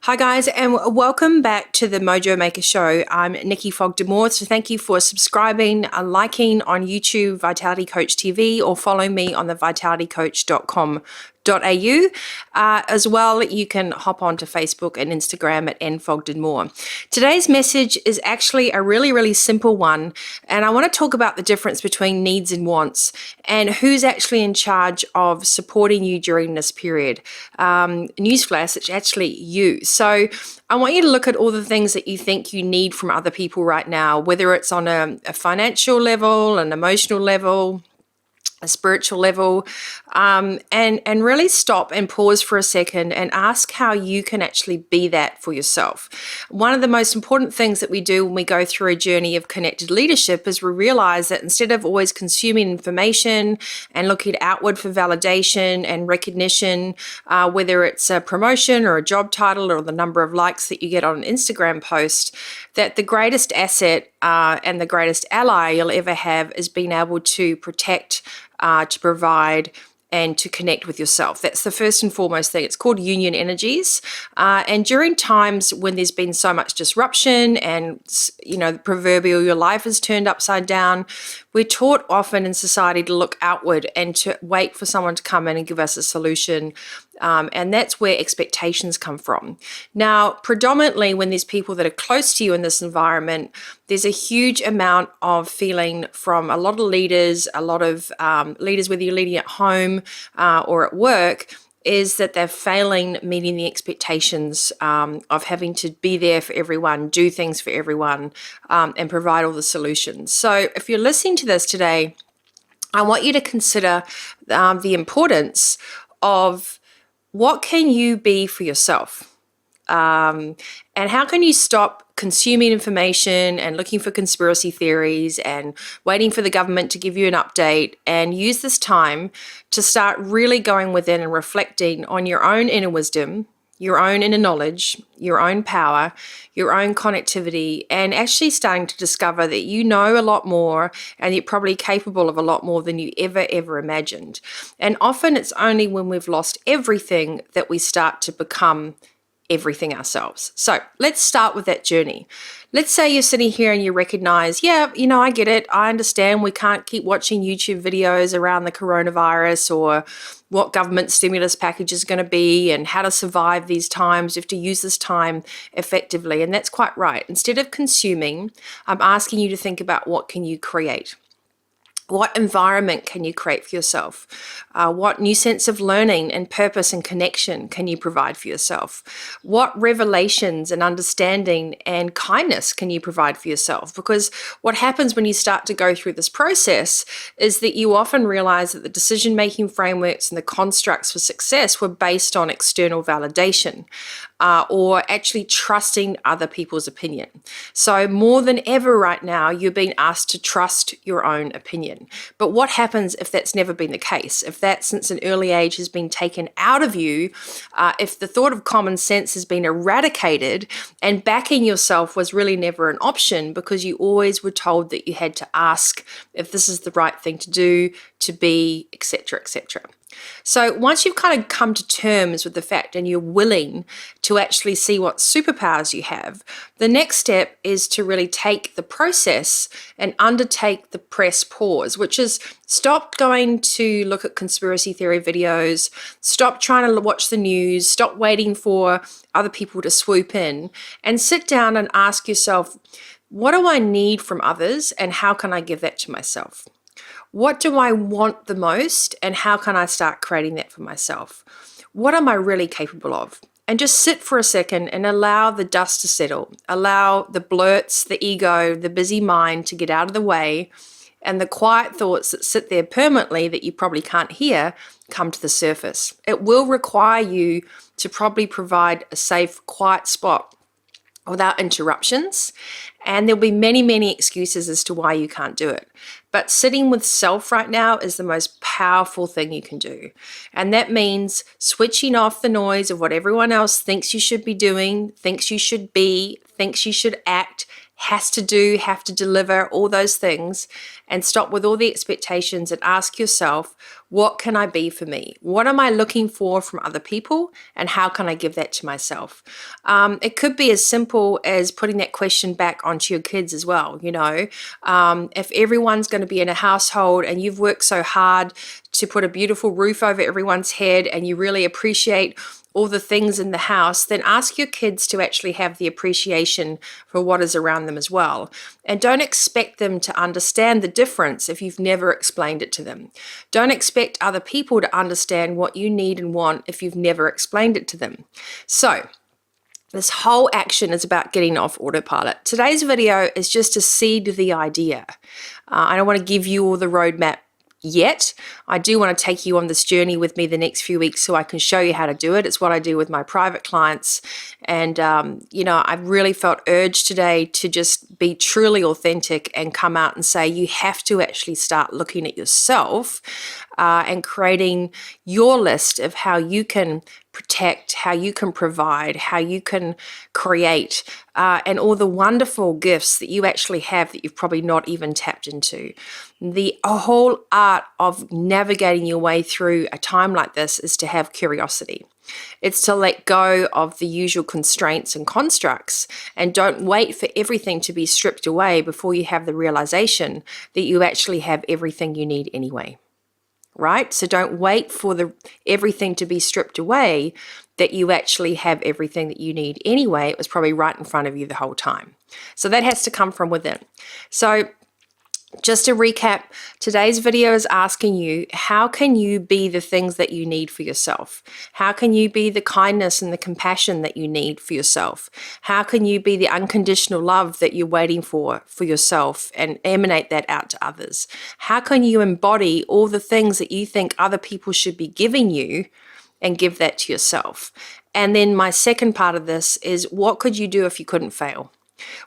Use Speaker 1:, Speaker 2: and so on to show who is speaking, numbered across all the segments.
Speaker 1: Hi guys, and welcome back to the Mojo Maker show. I'm Nikki Fogden-moore, so thank you for subscribing, liking on YouTube, Vitality Coach TV, or follow me on the vitalitycoach.com.au. As well, you can hop onto Facebook and Instagram at nfogden-moore. Today's message is actually a really simple one, and I want to talk about the difference between needs and wants and who's actually in charge of supporting you during this period. Newsflash, it's actually you. So I want you to look at all the things that you think you need from other people right now, whether it's on a financial level, an emotional level, a spiritual level, and really stop and pause for a second and ask how you can actually be that for yourself. One of the most important things that we do when we go through a journey of connected leadership is we realize that instead of always consuming information and looking outward for validation and recognition, whether it's a promotion or a job title or the number of likes that you get on an Instagram post, that the greatest asset and the greatest ally you'll ever have is being able to protect, to provide, and to connect with yourself. That's the first and foremost thing. It's called union energies. And during times when there's been so much disruption and, the proverbial your life is turned upside down, we're taught often in society to look outward and to wait for someone to come in and give us a solution. And that's where expectations come from. Now, predominantly when there's people that are close to you in this environment, there's a huge amount of feeling from a lot of leaders, whether you're leading at home or at work, is that they're failing meeting the expectations of having to be there for everyone, do things for everyone, and provide all the solutions. So if you're listening to this today, I want you to consider the importance of what can you be for yourself? And how can you stop consuming information and looking for conspiracy theories and waiting for the government to give you an update, and use this time to start really going within and reflecting on your own inner wisdom, your own inner knowledge, your own power, your own connectivity, and actually starting to discover that you know a lot more and you're probably capable of a lot more than you ever imagined. And often it's only when we've lost everything that we start to become everything ourselves. So let's start with that journey. Let's say you're sitting here and you recognize, I get it. I understand we can't keep watching YouTube videos around the coronavirus or what government stimulus package is going to be and how to survive these times. You have to use this time effectively. And that's quite right. Instead of consuming, I'm asking you to think about what can you create. What environment can you create for yourself? What new sense of learning and purpose and connection can you provide for yourself? What revelations and understanding and kindness can you provide for yourself? Because what happens when you start to go through this process is that you often realize that the decision-making frameworks and the constructs for success were based on external validation. Or actually trusting other people's opinion. So more than ever right now, you're being asked to trust your own opinion. But what happens if that's never been the case? If that since an early age has been taken out of you, if the thought of common sense has been eradicated and backing yourself was really never an option because you always were told that you had to ask if this is the right thing to do, to be, etc., etc. So once you've kind of come to terms with the fact and you're willing to actually see what superpowers you have, the next step is to really take the process and undertake the press pause, which is stop going to look at conspiracy theory videos, stop trying to watch the news, stop waiting for other people to swoop in, and sit down and ask yourself, what do I need from others and how can I give that to myself? What do I want the most and how can I start creating that for myself? What am I really capable of? And just sit for a second and allow the dust to settle. Allow the blurts, the ego, the busy mind to get out of the way, and the quiet thoughts that sit there permanently that you probably can't hear come to the surface. It will require you to probably provide a safe, quiet spot without interruptions, and there'll be many excuses as to why you can't do it. But sitting with self right now is the most powerful thing you can do. And that means switching off the noise of what everyone else thinks you should be doing, thinks you should be, thinks you should act, has to do, have to deliver, all those things, and stop with all the expectations and ask yourself, what can I be for me? What am I looking for from other people, and how can I give that to myself? It could be as simple as putting that question back onto your kids as well. If everyone's going to be in a household and you've worked so hard to put a beautiful roof over everyone's head and you really appreciate all the things in the house, then ask your kids to actually have the appreciation for what is around them as well. And don't expect them to understand the difference if you've never explained it to them. Don't expect other people to understand what you need and want if you've never explained it to them. So, this whole action is about getting off autopilot. Today's video is just to seed the idea. I don't want to give you all the roadmap yet. I do want to take you on this journey with me the next few weeks so I can show you how to do it. It's what I do with my private clients. And, I really felt urged today to just be truly authentic and come out and say, you have to actually start looking at yourself and creating your list of how you can protect, how you can provide, how you can create, and all the wonderful gifts that you actually have that you've probably not even tapped into. The whole art of navigating your way through a time like this is to have curiosity. It's to let go of the usual constraints and constructs, and don't wait for everything to be stripped away before you have the realization that you actually have everything you need anyway. Right? So don't wait for everything to be stripped away, that you actually have everything that you need anyway. It was probably right in front of you the whole time. So that has to come from within. So just to recap, today's video is asking you, how can you be the things that you need for yourself? How can you be the kindness and the compassion that you need for yourself? How can you be the unconditional love that you're waiting for yourself and emanate that out to others? How can you embody all the things that you think other people should be giving you and give that to yourself? And then my second part of this is, what could you do if you couldn't fail?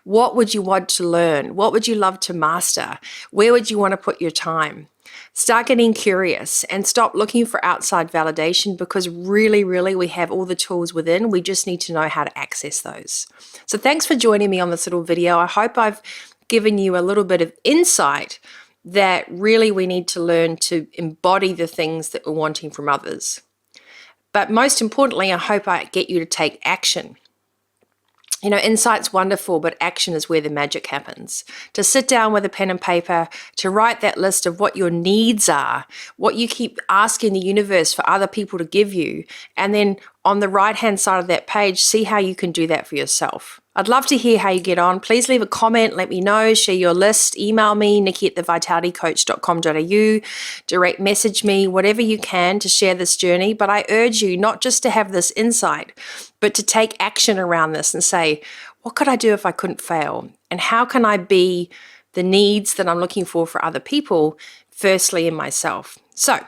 Speaker 1: What would you want to learn? What would you love to master? Where would you want to put your time? Start getting curious and stop looking for outside validation, because really, we have all the tools within. We just need to know how to access those. So thanks for joining me on this little video. I hope I've given you a little bit of insight that really we need to learn to embody the things that we're wanting from others. But most importantly, I hope I get you to take action. Insight's wonderful, but action is where the magic happens. To sit down with a pen and paper, to write that list of what your needs are, what you keep asking the universe for other people to give you, and then on the right-hand side of that page, see how you can do that for yourself. I'd love to hear how you get on. Please leave a comment, let me know, share your list, email me, nikki@thevitalitycoach.com.au, direct message me, whatever you can to share this journey. But I urge you not just to have this insight, but to take action around this and say, what could I do if I couldn't fail? And how can I be the needs that I'm looking for other people, firstly in myself? So,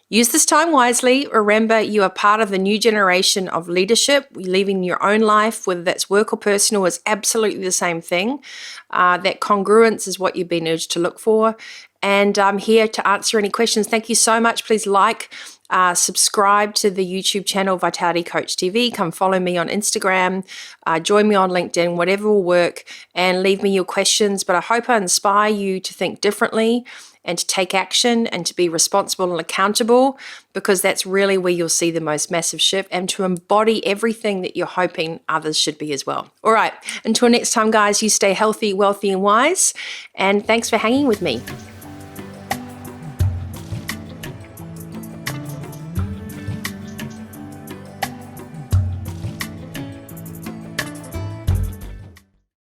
Speaker 1: use this time wisely. Remember, you are part of the new generation of leadership. Living your own life, whether that's work or personal, is absolutely the same thing. That congruence is what you've been urged to look for. And I'm here to answer any questions. Thank you so much. Please subscribe to the YouTube channel, Vitality Coach TV. Come follow me on Instagram. Join me on LinkedIn, whatever will work, and leave me your questions. But I hope I inspire you to think differently and to take action and to be responsible and accountable, because that's really where you'll see the most massive shift, and to embody everything that you're hoping others should be as well. All right, until next time, guys, you stay healthy, wealthy, and wise, and thanks for hanging with me.